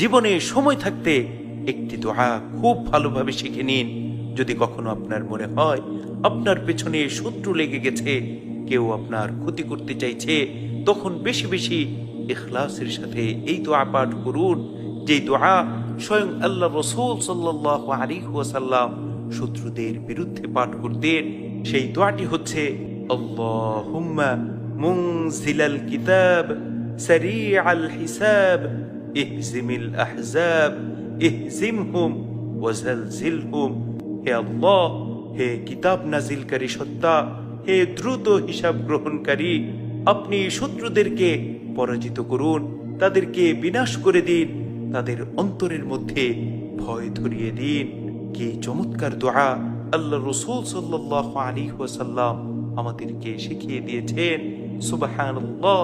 জীবনে সময় থাকতে একটি দোয়া খুব ভালোভাবে শিখে নিন। যদি কখনো আপনার মনে হয় আপনার পেছনে শত্রু লেগে গেছে, কেউ আপনার ক্ষতি করতে চাইছে, তখন বেশি বেশি ইখলাসের সাথে এই দোয়া পাঠ করুন, যে দোয়া স্বয়ং আল্লাহ রাসূল সাল্লাল্লাহু আলাইহি ওয়াসাল্লাম শত্রুদের বিরুদ্ধে পাঠ করতেন। সেই দোয়াটি হচ্ছে আল্লাহুম্মা মুনজিলাল কিতাব সারিআল হিসাব ইহজিমিল আহজাব ইহজিমহুম ওয়াজালজিলহুম। হে আল্লাহ, হে কিতাব নাজিলকারী সত্তা, হে দ্রুত হিসাব গ্রহণকারী, আপনি শত্রুদেরকে পরাজিত করুন, তাদেরকে বিনাশ করে দিন, তাদের অন্তরের মধ্যে ভয় ধরিয়ে দিন। কি চমৎকার দোয়া আল্লাহ রাসূল সাল্লাল্লাহু আলাইহি ওয়াসাল্লাম আমাদেরকে শিখিয়ে দিয়েছেন। সুবহানাল্লাহ।